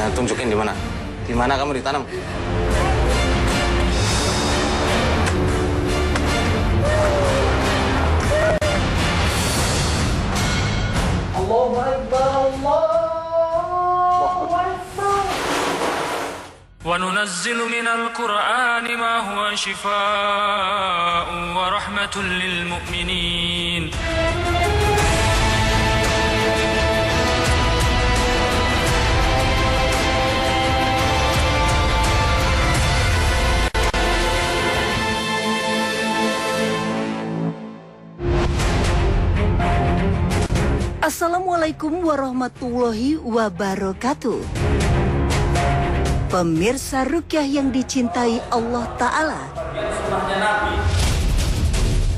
Nah, tunjukin di mana? Di mana kamu ditanam? Allahu Akbar, Allahu Akbar. وننزل من القرآن ما هو شفاء ورحمة للمؤمنين. Assalamualaikum warahmatullahi wabarakatuh. Pemirsa Rukyah yang dicintai Allah Ta'ala,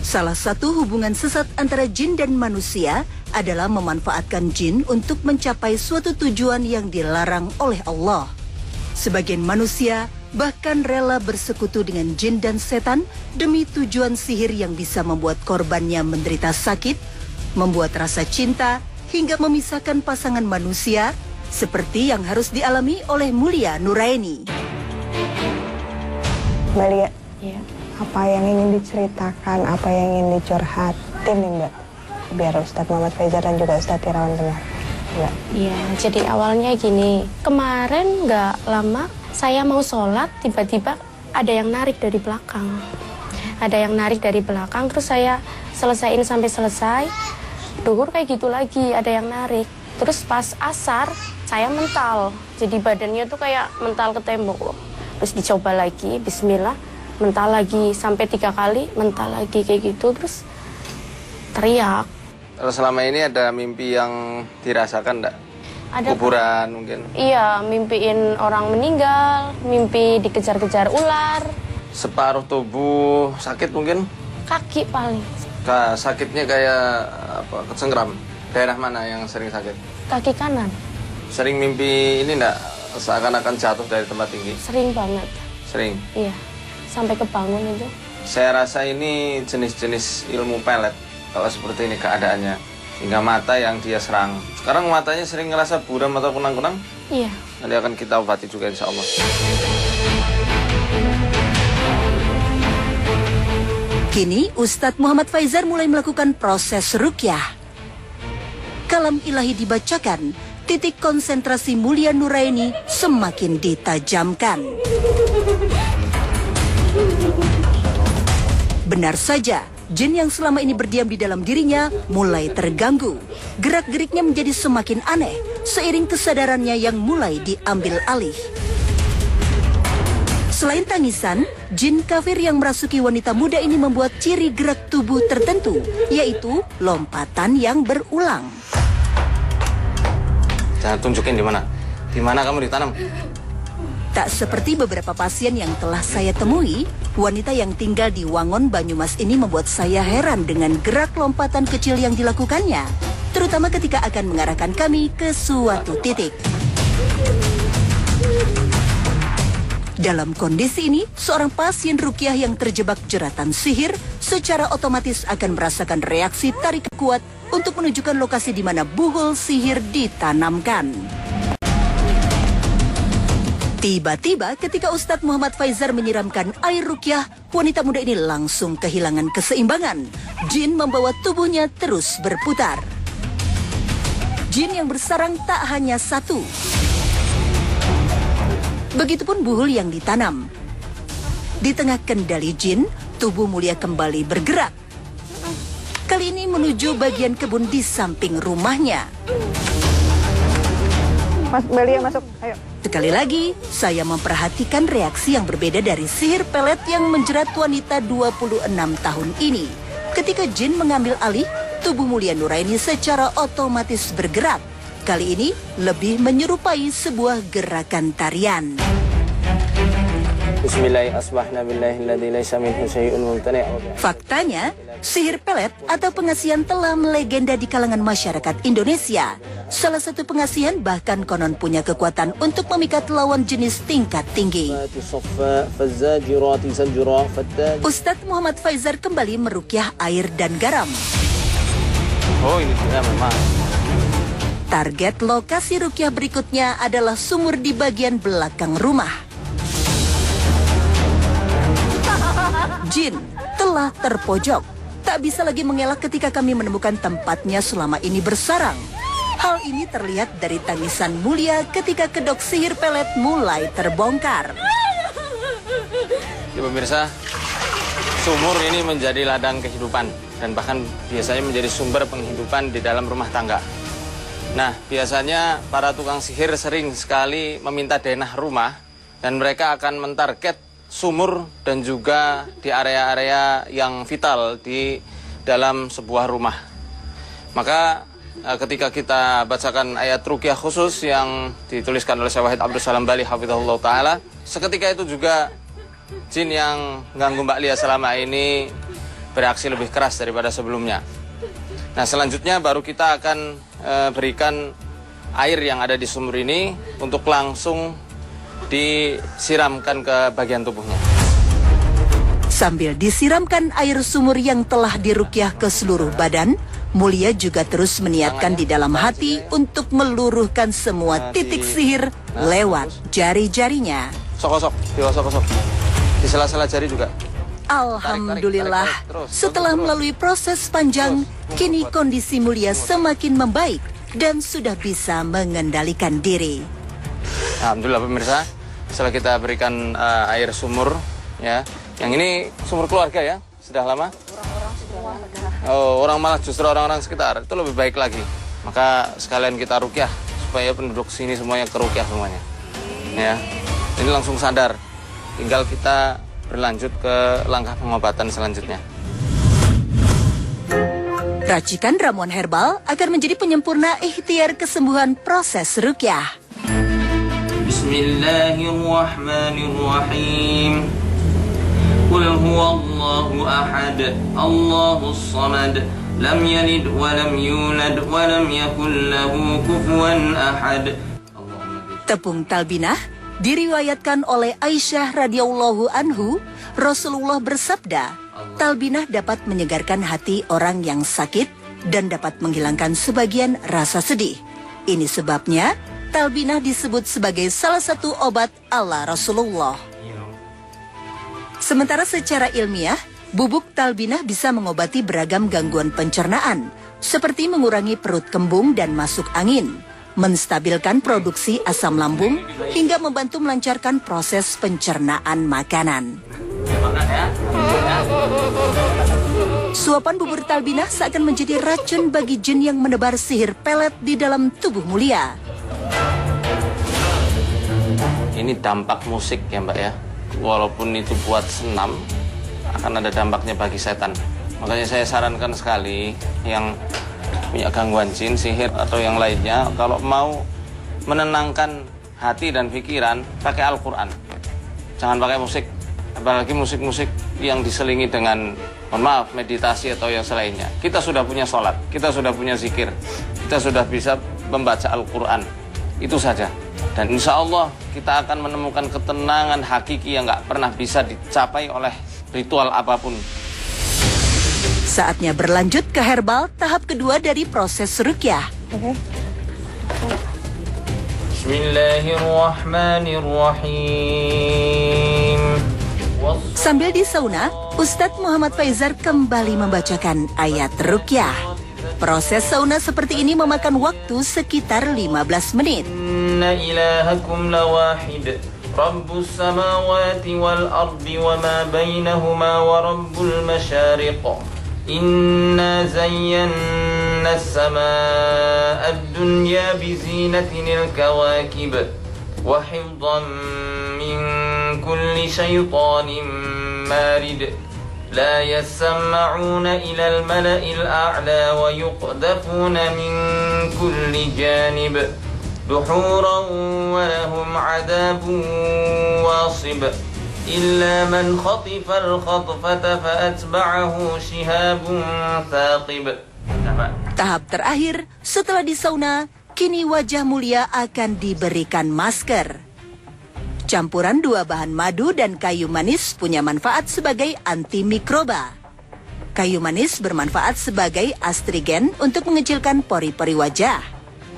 salah satu hubungan sesat antara jin dan manusia adalah memanfaatkan jin untuk mencapai suatu tujuan yang dilarang oleh Allah. Sebagian manusia bahkan rela bersekutu dengan jin dan setan demi tujuan sihir yang bisa membuat korbannya menderita sakit, membuat rasa cinta, hingga memisahkan pasangan manusia, seperti yang harus dialami oleh Mulia Nuraini. Mbak Lia, Iya. apa yang ingin diceritakan, apa yang ingin dicurhatin nih Mbak? Biar Ustadz Muhammad Faizar dan juga Ustadz Irawan dengar. Mbak. Iya, jadi awalnya gini. Kemarin nggak lama saya mau sholat, tiba-tiba ada yang narik dari belakang. Ada yang narik dari belakang, terus saya selesaiin sampai selesai. Duhur kayak gitu lagi, ada yang narik. Terus pas asar, saya mental. Jadi badannya tuh kayak mental ke tembok loh. Terus dicoba lagi, bismillah, mental lagi. Sampai 3 kali, mental lagi kayak gitu. Terus teriak. Kalau selama ini ada mimpi yang dirasakan enggak? Ada Kuburan mungkin? Iya, mimpiin orang meninggal, mimpi dikejar-kejar ular. Separuh tubuh sakit mungkin? Kaki paling. Sakitnya kayak apa? Kesenggeram. Daerah mana yang sering sakit? Kaki kanan. Sering mimpi ini enggak? Seakan-akan jatuh dari tempat tinggi? Sering banget. Sering? Iya. Sampai kebangun itu. Saya rasa ini jenis-jenis ilmu pelet. Kalau seperti ini keadaannya. Hingga mata yang dia serang. Sekarang matanya sering ngerasa buram atau kunang-kunang? Iya. Nanti akan kita obati juga insya Allah. Kini Ustadz Muhammad Faizar mulai melakukan proses rukyah. Kalam ilahi dibacakan, titik konsentrasi Mulia Nuraini semakin ditajamkan. Benar saja, jin yang selama ini berdiam di dalam dirinya mulai terganggu. Gerak-geriknya menjadi semakin aneh, seiring kesadarannya yang mulai diambil alih. Selain tangisan, jin kafir yang merasuki wanita muda ini membuat ciri gerak tubuh tertentu, yaitu lompatan yang berulang. Jangan tunjukin di mana. Di mana kamu ditanam? Tak seperti beberapa pasien yang telah saya temui, wanita yang tinggal di Wangon, Banyumas ini membuat saya heran dengan gerak lompatan kecil yang dilakukannya, terutama ketika akan mengarahkan kami ke suatu titik. Dalam kondisi ini, seorang pasien rukyah yang terjebak jeratan sihir secara otomatis akan merasakan reaksi tarik kuat untuk menunjukkan lokasi di mana buhul sihir ditanamkan. Tiba-tiba ketika Ustadz Muhammad Faizar menyiramkan air rukyah, wanita muda ini langsung kehilangan keseimbangan. Jin membawa tubuhnya terus berputar. Jin yang bersarang tak hanya satu. Begitupun buhul yang ditanam. Di tengah kendali jin, tubuh Mulia kembali bergerak. Kali ini menuju bagian kebun di samping rumahnya. Mas Mbak Lia masuk, ayo. Sekali lagi, saya memperhatikan reaksi yang berbeda dari sihir pelet yang menjerat wanita 26 tahun ini. Ketika jin mengambil alih, tubuh Mulia Nuraini secara otomatis bergerak. Kali ini lebih menyerupai sebuah gerakan tarian. Faktanya, sihir pelet atau pengasihan telah melegenda di kalangan masyarakat Indonesia. Salah satu pengasihan bahkan konon punya kekuatan untuk memikat lawan jenis tingkat tinggi. Ustadz Muhammad Faizar kembali merukyah air dan garam. Oh, ini sudah memang. Target lokasi rukyah berikutnya adalah sumur di bagian belakang rumah. Jin telah terpojok, tak bisa lagi mengelak ketika kami menemukan tempatnya selama ini bersarang. Hal ini terlihat dari tangisan Mulia ketika kedok sihir pelet mulai terbongkar. Ya, pemirsa, sumur ini menjadi ladang kehidupan dan bahkan biasanya menjadi sumber penghidupan di dalam rumah tangga. Nah, biasanya para tukang sihir sering sekali meminta denah rumah dan mereka akan mentarget sumur dan juga di area-area yang vital di dalam sebuah rumah. Maka ketika kita bacakan ayat ruqyah khusus yang dituliskan oleh Syekh Wahid Abdul Salam Bali hafizahullah taala, seketika itu juga jin yang ganggu Mbak Lia selama ini bereaksi lebih keras daripada sebelumnya. Nah, selanjutnya baru kita akan berikan air yang ada di sumur ini untuk langsung disiramkan ke bagian tubuhnya. Sambil disiramkan air sumur yang telah dirukyah ke seluruh badan, Mulia juga terus meniatkan di dalam hati untuk meluruhkan semua titik sihir lewat jari-jarinya. Sok-sok, sok-sok. Di sela-sela jari juga. Alhamdulillah, setelah melalui proses panjang, kini kondisi Mulia semakin membaik dan sudah bisa mengendalikan diri. Alhamdulillah pemirsa, setelah kita berikan air sumur, ya, yang ini sumur keluarga ya, sudah lama? Oh, justru orang-orang sekitar itu lebih baik lagi. Maka sekalian kita ruqyah supaya penduduk sini semuanya keruqyah semuanya. Ya, ini langsung sadar. Tinggal kita berlanjut ke langkah pengobatan selanjutnya. Racikan ramuan herbal akan menjadi penyempurna ikhtiar kesembuhan proses ruqyah. Bismillahirrahmanirrahim. Qul huwallahu ahad, Allahus samad, lam yalid wa lam yulad wa lam yakul lahu kufuwan ahad. Tepung talbinah diriwayatkan oleh Aisyah radhiyallahu anhu, Rasulullah bersabda, talbinah dapat menyegarkan hati orang yang sakit dan dapat menghilangkan sebagian rasa sedih. Ini sebabnya talbinah disebut sebagai salah satu obat ala Rasulullah. Sementara secara ilmiah, bubuk talbinah bisa mengobati beragam gangguan pencernaan, seperti mengurangi perut kembung dan masuk angin, menstabilkan produksi asam lambung, hingga membantu melancarkan proses pencernaan makanan. Suapan bubur talbinah seakan menjadi racun bagi jin yang menebar sihir pelet di dalam tubuh Mulia. Ini dampak musik ya Mbak ya. Walaupun itu buat senam, akan ada dampaknya bagi setan. Makanya saya sarankan sekali yang punya gangguan jin, sihir atau yang lainnya, kalau mau menenangkan hati dan pikiran, pakai Al-Quran. Jangan pakai musik, apalagi musik-musik yang diselingi dengan, mohon maaf, meditasi atau yang selainnya. Kita sudah punya sholat, kita sudah punya zikir, kita sudah bisa membaca Al-Quran. Itu saja. Dan insya Allah kita akan menemukan ketenangan hakiki yang gak pernah bisa dicapai oleh ritual apapun. Saatnya berlanjut ke herbal tahap kedua dari proses ruqyah. Bismillahirrahmanirrahim. Sambil di sauna, Ustadz Muhammad Faizar kembali membacakan ayat ruqyah. Proses sauna seperti ini memakan waktu sekitar 15 menit. Inna ilahakum lawahid, Rabbus samawati wal ardi wa ma bainahuma wa rabbul masyariq. Inna zayyana as-samaa'a ad-dunya bizinatinil kawakib wa hifdhan min kulli syaitanin marid. لا يسمعون إلى الملأ الأعلى ويقذفون من كل جانب دحورا ولهم عذاب واصب إلا من خطف الخطفة فأتبعه شهاب ثاقب. Tahap terakhir, setelah di sauna, kini wajah Mulia akan diberikan masker. Campuran dua bahan madu dan kayu manis punya manfaat sebagai antimikroba. Kayu manis bermanfaat sebagai astrigen untuk mengecilkan pori-pori wajah.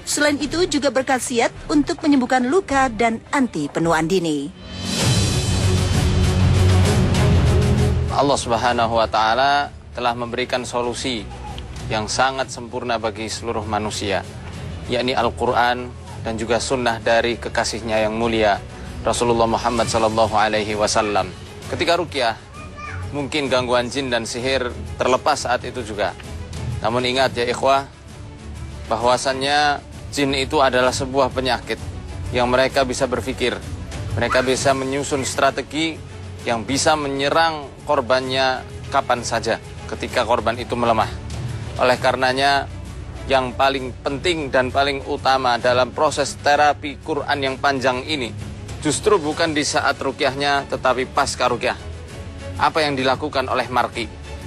Selain itu juga berkhasiat untuk menyembuhkan luka dan anti penuaan dini. Allah Subhanahu wa Ta'ala telah memberikan solusi yang sangat sempurna bagi seluruh manusia, yakni Al-Quran dan juga sunnah dari kekasihnya yang mulia Rasulullah Muhammad SAW. Ketika ruqyah, mungkin gangguan jin dan sihir terlepas saat itu juga. Namun ingat ya ikhwah, bahwasannya jin itu adalah sebuah penyakit yang mereka bisa berpikir. Mereka bisa menyusun strategi yang bisa menyerang korbannya kapan saja ketika korban itu melemah. Oleh karenanya, yang paling penting dan paling utama dalam proses terapi Quran yang panjang ini justru bukan di saat ruqyahnya, tetapi pasca ruqyah. Apa yang dilakukan oleh marqi?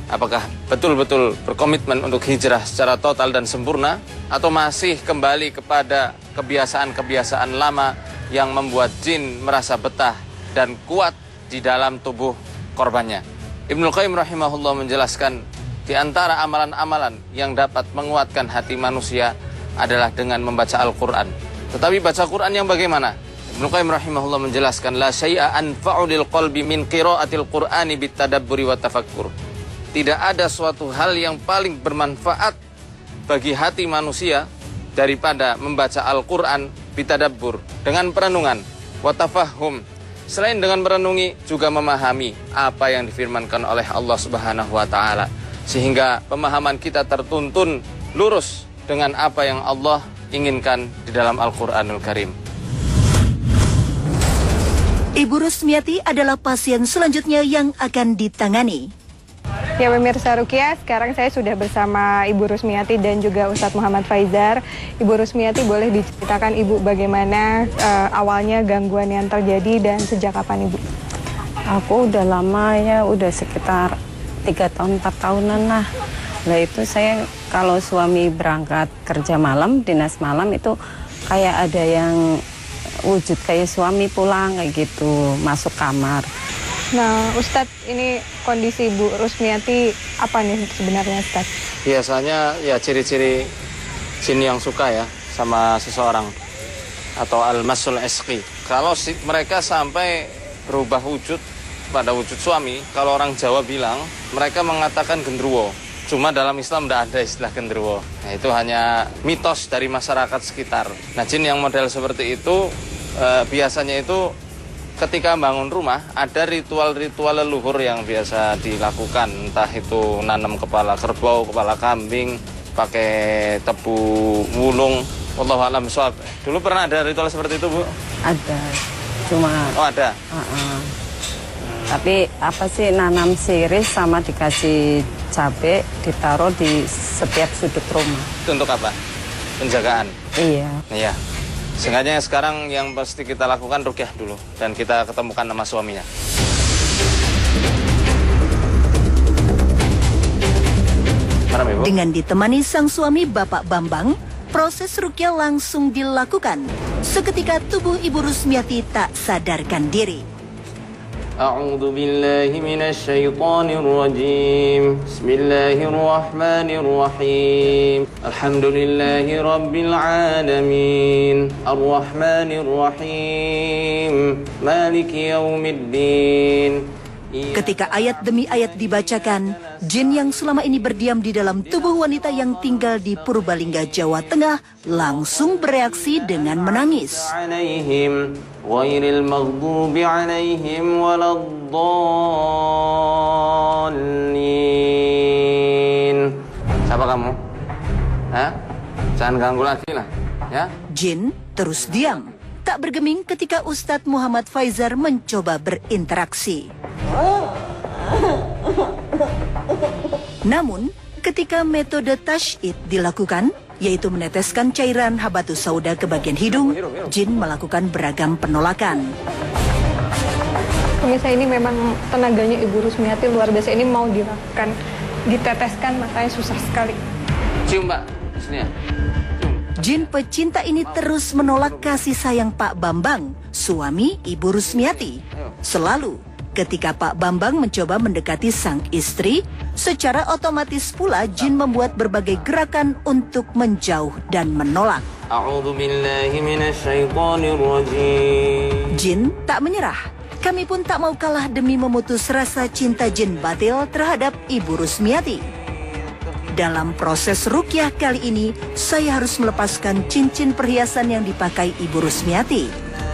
Apakah betul-betul berkomitmen untuk hijrah secara total dan sempurna, atau masih kembali kepada kebiasaan-kebiasaan lama yang membuat jin merasa betah dan kuat di dalam tubuh korbannya? Ibnul Qayyim rahimahullah menjelaskan, di antara amalan-amalan yang dapat menguatkan hati manusia adalah dengan membaca Al-Quran. Tetapi baca Quran yang bagaimana? Ibnul Qayyim rahimahullah menjelaskan, la syai'a anfa'u lil qalbi min qira'atil Qur'ani bitadabburi wa tafakkur. Tidak ada suatu hal yang paling bermanfaat bagi hati manusia daripada membaca Al-Quran bitadabbur, dengan perenungan, wa tafahum. Selain dengan merenungi, juga memahami apa yang difirmankan oleh Allah Subhanahu wa Ta'ala, sehingga pemahaman kita tertuntun lurus dengan apa yang Allah inginkan di dalam Al-Quranul Karim. Ibu Rusmiati adalah pasien selanjutnya yang akan ditangani. Ya pemirsa Ruqyah, sekarang saya sudah bersama Ibu Rusmiati dan juga Ustadz Muhammad Faizar. Ibu Rusmiati, boleh diceritakan Ibu bagaimana awalnya gangguan yang terjadi dan sejak kapan Ibu? Aku udah lama ya, udah sekitar 3 tahun 4 tahunan lah. Nah itu saya kalau suami berangkat kerja malam, dinas malam, itu kayak ada yang wujud kayak suami pulang kayak gitu, masuk kamar. Nah Ustadz, ini kondisi Ibu Rusmiati apa nih sebenarnya Ustadz? Biasanya ya ciri-ciri jin yang suka ya sama seseorang, atau al-masul isqi. Kalau mereka sampai berubah wujud pada wujud suami, kalau orang Jawa bilang, mereka mengatakan genderuwo. Cuma dalam Islam tidak ada istilah genderuwo. Nah, itu hanya mitos dari masyarakat sekitar. Nah, jin yang model seperti itu biasanya itu ketika bangun rumah ada ritual-ritual leluhur yang biasa dilakukan. Entah itu nanam kepala kerbau, kepala kambing, pakai tebu wulung. Wallahu a'lam bishawab. Dulu pernah ada ritual seperti itu, Bu? Ada, cuma... Oh, ada? Tapi apa sih, nanam sirih sama dikasih cabai, ditaruh di setiap sudut rumah. Itu untuk apa? Penjagaan? Iya. Iya. Sengaja sekarang yang pasti kita lakukan ruqyah dulu, dan kita ketemukan nama suaminya. Maram, Ibu. Dengan ditemani sang suami Bapak Bambang, proses ruqyah langsung dilakukan. Seketika tubuh Ibu Rusmiati tak sadarkan diri. أعوذ بالله من الشيطان الرجيم بسم الله الرحمن الرحيم الحمد لله رب العالمين الرحمن الرحيم مالك يوم الدين. Ketika ayat demi ayat dibacakan, jin yang selama ini berdiam di dalam tubuh wanita yang tinggal di Purbalingga, Jawa Tengah langsung bereaksi dengan menangis. Ghairil maghdubi alaihim waladdallin. Siapa kamu? Hah? Jangan ganggu lagi lah, ya? Jin terus diam, tak bergeming ketika Ustadz Muhammad Faizar mencoba berinteraksi. Namun, ketika metode tasydid dilakukan, yaitu meneteskan cairan habatus sauda ke bagian hidung, jin melakukan beragam penolakan. Pemirsa, ini memang tenaganya Ibu Rusmiati luar biasa. Ini mau dilakukan, diteteskan, makanya susah sekali. Cium, Mbak. Sini ya. Jin pecinta ini terus menolak kasih sayang Pak Bambang, suami Ibu Rusmiati. Selalu Ketika Pak Bambang mencoba mendekati sang istri, secara otomatis pula jin membuat berbagai gerakan untuk menjauh dan menolak. A'udzu billahi minasyaitonir rajim. Jin tak menyerah. Kami pun tak mau kalah demi memutus rasa cinta jin batil terhadap Ibu Rusmiati. Dalam proses ruqyah kali ini, saya harus melepaskan cincin perhiasan yang dipakai Ibu Rusmiati.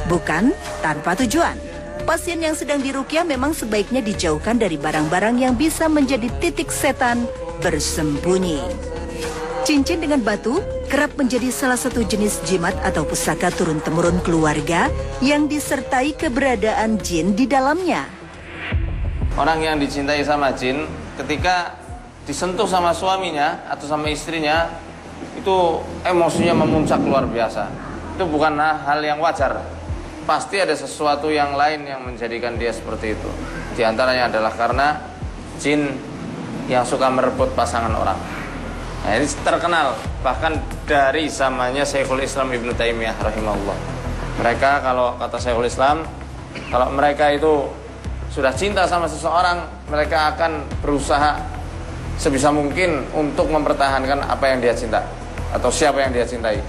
Bukan tanpa tujuan. Pasien yang sedang diruqyah memang sebaiknya dijauhkan dari barang-barang yang bisa menjadi titik setan bersembunyi. Cincin dengan batu kerap menjadi salah satu jenis jimat atau pusaka turun-temurun keluarga yang disertai keberadaan jin di dalamnya. Orang yang dicintai sama jin ketika disentuh sama suaminya atau sama istrinya itu emosinya memuncak luar biasa. Itu bukan hal yang wajar. Pasti ada sesuatu yang lain yang menjadikan dia seperti itu. Di antaranya adalah karena jin yang suka merebut pasangan orang. Nah, ini terkenal bahkan dari zamannya Syekhul Islam Ibnu Taimiyah rahimahullah. Mereka, kalau kata Syekhul Islam, kalau mereka itu sudah cinta sama seseorang, mereka akan berusaha sebisa mungkin untuk mempertahankan apa yang dia cinta atau siapa yang dia cintai.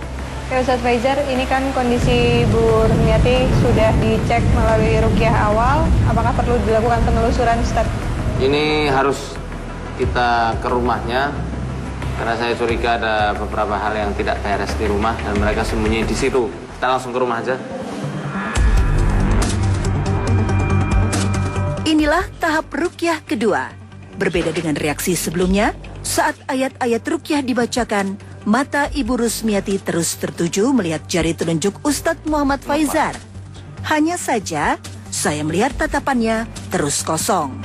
Oke, Ustadz Faizar, ini kan kondisi Bu Rusmiati sudah dicek melalui ruqyah awal. Apakah perlu dilakukan penelusuran, Ustadz? Ini harus kita ke rumahnya, karena saya curiga ada beberapa hal yang tidak beres di rumah dan mereka sembunyi di situ. Kita langsung ke rumah aja. Inilah tahap ruqyah kedua. Berbeda dengan reaksi sebelumnya, saat ayat-ayat ruqyah dibacakan, mata Ibu Rusmiati terus tertuju melihat jari telunjuk Ustadz Muhammad Faizar. Hanya saja, saya melihat tatapannya terus kosong.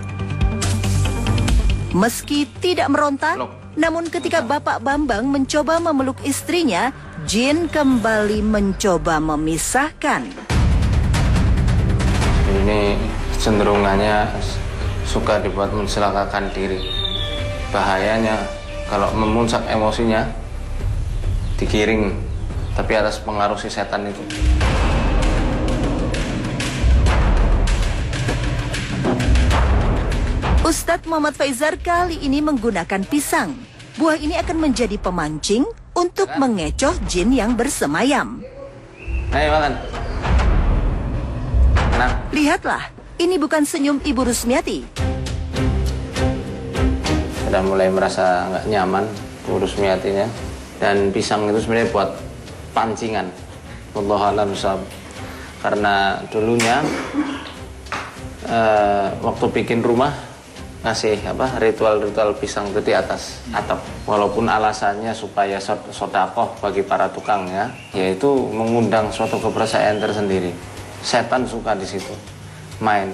Meski tidak meronta, namun ketika Bapak Bambang mencoba memeluk istrinya, jin kembali mencoba memisahkan. Ini cenderungannya suka dibuat mencelakakan diri. Bahayanya kalau memuncak emosinya, digiring, tapi atas pengaruh si setan itu. Ustadz Muhammad Faizar kali ini menggunakan pisang. Buah ini akan menjadi pemancing untuk mengecoh jin yang bersemayam. Ayo makan. Nah, Lihatlah, ini bukan senyum Ibu Rusmiati. sudah mulai merasa nggak nyaman Bu Rusmiatinya. Dan pisang itu sebenarnya buat pancingan. Wallahu a'lam bishawab. Karena dulunya waktu bikin rumah ngasih ritual-ritual pisang itu di atas atap. Walaupun alasannya supaya sodakoh bagi para tukangnya, yaitu mengundang suatu kepercayaan tersendiri. Setan suka di situ main.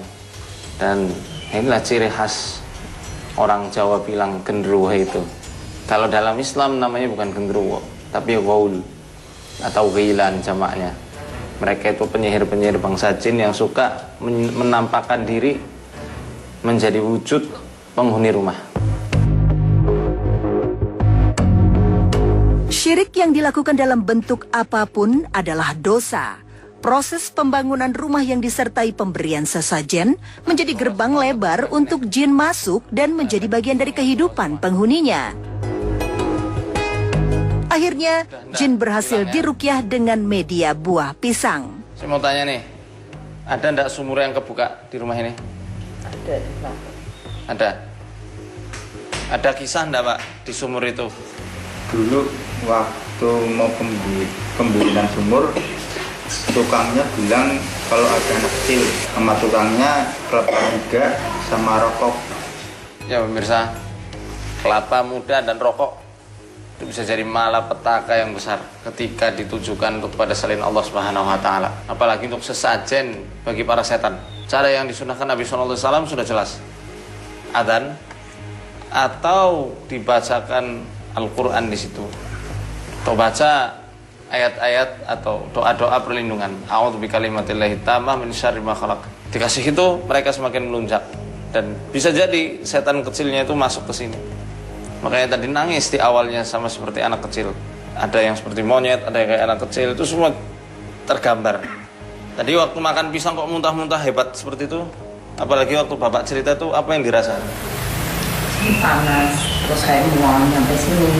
Dan inilah ciri khas orang Jawa bilang gendruwo itu. Kalau dalam Islam namanya bukan gendruwo, tapi ghaul atau ghilan jamaknya. Mereka itu penyihir-penyihir bangsa jin yang suka menampakkan diri menjadi wujud penghuni rumah. Syirik yang dilakukan dalam bentuk apapun adalah dosa. Proses pembangunan rumah yang disertai pemberian sesajen menjadi gerbang lebar untuk jin masuk dan menjadi bagian dari kehidupan penghuninya. Akhirnya, jin berhasil diruqyah dengan media buah pisang. Saya mau tanya nih, ada ndak sumur yang kebuka di rumah ini? Ada, Pak. Ada. Ada kisah ndak Pak di sumur itu? Dulu waktu mau pembuatan sumur, tukangnya bilang kalau ada anak kecil, sama tukangnya kelapa muda sama rokok. Ya pemirsa, kelapa muda dan rokok itu bisa jadi malapetaka yang besar ketika ditujukan untuk pada selain Allah Subhanahu wa taala, apalagi untuk sesajen bagi para setan. Cara yang disunahkan Nabi SAW sudah jelas. Adzan atau dibacakan Al-Qur'an di situ. Atau baca ayat-ayat atau doa-doa perlindungan. A'udzu bikalimatillahi tammah min syarri ma khalaq. Dikasih itu mereka semakin melunjak dan bisa jadi setan kecilnya itu masuk ke sini. Makanya tadi nangis di awalnya sama seperti anak kecil. Ada yang seperti monyet, ada yang kayak anak kecil, itu semua tergambar. Tadi waktu makan pisang kok muntah-muntah hebat seperti itu? Apalagi waktu Bapak cerita tuh apa yang dirasakan? Panas, terus kayak mual sampai sini.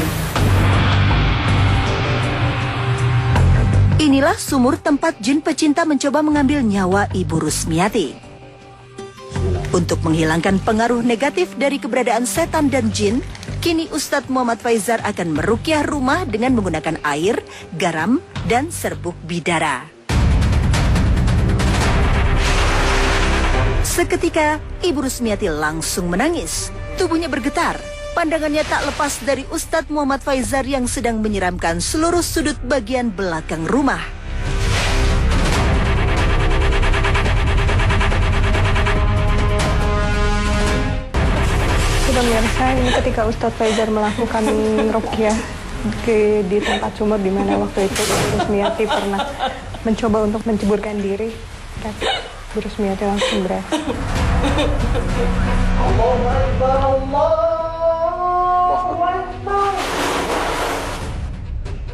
Inilah sumur tempat jin pecinta mencoba mengambil nyawa Ibu Rusmiati. Untuk menghilangkan pengaruh negatif dari keberadaan setan dan jin, kini Ustadz Muhammad Faizar akan meruqyah rumah dengan menggunakan air, garam, dan serbuk bidara. Seketika, Ibu Rusmiati langsung menangis. Tubuhnya bergetar. Pandangannya tak lepas dari Ustadz Muhammad Faizar yang sedang menyiramkan seluruh sudut bagian belakang rumah. Pemirsa, ini ketika Ustadz Faizar melakukan ruqyah di tempat sumur di mana waktu itu Ibu Rusmiati pernah mencoba untuk menceburkan diri, dan Ibu Rusmiati langsung beraksi.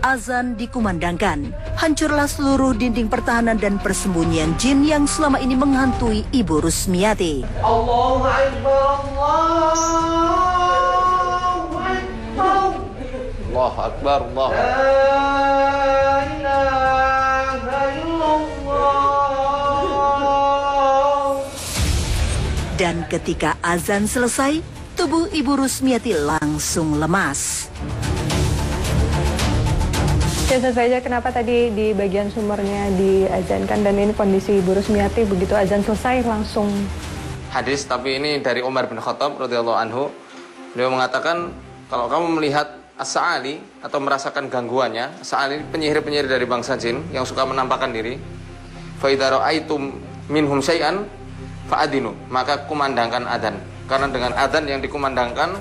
Azan dikumandangkan, hancurlah seluruh dinding pertahanan dan persembunyian jin yang selama ini menghantui Ibu Rusmiati. Allahu Akbar, Allahu Akbar. Allahu Akbar, Allahu Akbar. La ilaha illallah. Dan ketika azan selesai, tubuh Ibu Rusmiati langsung lemas. Ustaz Faizar, kenapa tadi di bagian sumurnya diazankan dan ini kondisi Ibu Rusmiati begitu azan selesai langsung? Hadis, tapi ini dari Umar bin Khattab radhiyallahu anhu. Beliau mengatakan, kalau kamu melihat as-sa'ali atau merasakan gangguannya, as-sa'ali penyihir-penyihir dari bangsa jin yang suka menampakkan diri, fa idza ra'aitum minhum syai'an fa'adinu, maka kumandangkan adzan. Karena dengan adzan yang dikumandangkan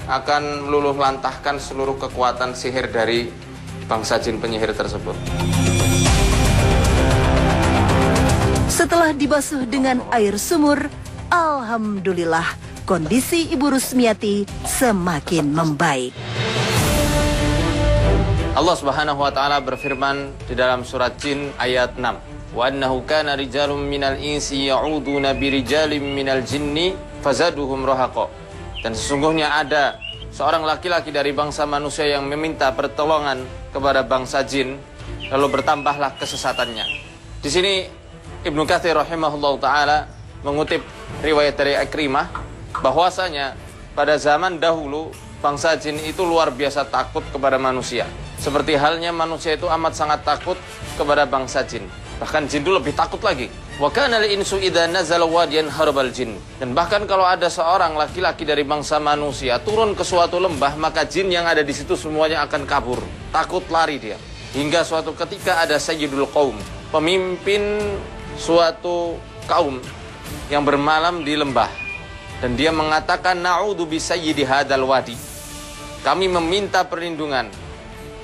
akan meluluh lantahkan seluruh kekuatan sihir dari bangsa jin penyihir tersebut. Setelah dibasuh dengan air sumur, alhamdulillah kondisi Ibu Rusmiati semakin membaik. Allah Subhanahu wa taala berfirman di dalam surat Jin ayat 6. Wa annahu kana rijalun minal insi ya'uduna birijalin minal jinni fazaduhum rahaqa. Dan sesungguhnya ada seorang laki-laki dari bangsa manusia yang meminta pertolongan kepada bangsa jin, lalu bertambahlah kesesatannya. Di sini Ibnu Katsir rahimahullah taala mengutip riwayat dari Ikrimah bahwasanya pada zaman dahulu bangsa jin itu luar biasa takut kepada manusia. Seperti halnya manusia itu amat sangat takut kepada bangsa jin. Bahkan jin itu lebih takut lagi. Wa kana al-insu idza nazala wadiyan harbal jin. Dan bahkan kalau ada seorang laki-laki dari bangsa manusia turun ke suatu lembah, maka jin yang ada di situ semuanya akan kabur. Takut lari dia. Hingga suatu ketika ada sayyidul qaum, pemimpin suatu kaum yang bermalam di lembah. Dan dia mengatakan, na'udzu bi sayyidi hadzal wadi. Kami meminta perlindungan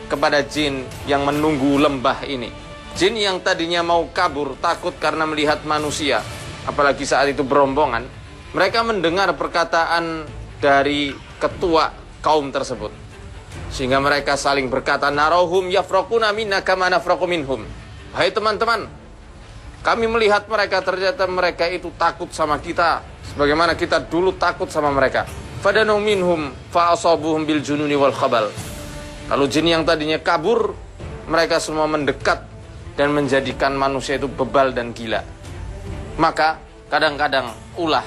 kepada jin yang menunggu lembah ini. Jin yang tadinya mau kabur, takut karena melihat manusia, apalagi saat itu berombongan, mereka mendengar perkataan dari ketua kaum tersebut. Sehingga mereka saling berkata, narahum yafraquna minna kama nafraqu minhum. Hai teman-teman, kami melihat mereka, ternyata mereka itu takut sama kita sebagaimana kita dulu takut sama mereka. Fadanu minhum fa'asabuhum bil jununi wal khabal. Lalu jin yang tadinya kabur, mereka semua mendekat dan menjadikan manusia itu bebal dan gila. Maka kadang-kadang ulah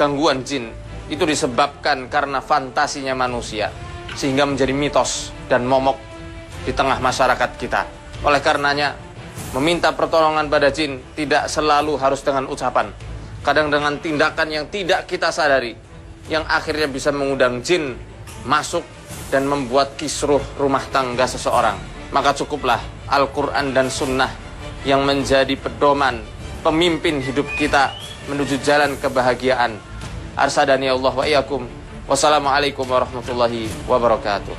gangguan jin itu disebabkan karena fantasinya manusia, sehingga menjadi mitos dan momok di tengah masyarakat kita. Oleh karenanya, meminta pertolongan pada jin tidak selalu harus dengan ucapan. Kadang dengan tindakan yang tidak kita sadari, yang akhirnya bisa mengundang jin masuk dan membuat kisruh rumah tangga seseorang. Maka cukuplah Al-Quran dan Sunnah yang menjadi pedoman pemimpin hidup kita menuju jalan kebahagiaan. Arsadani Allah wa iyyakum. Wassalamualaikum warahmatullahi wabarakatuh.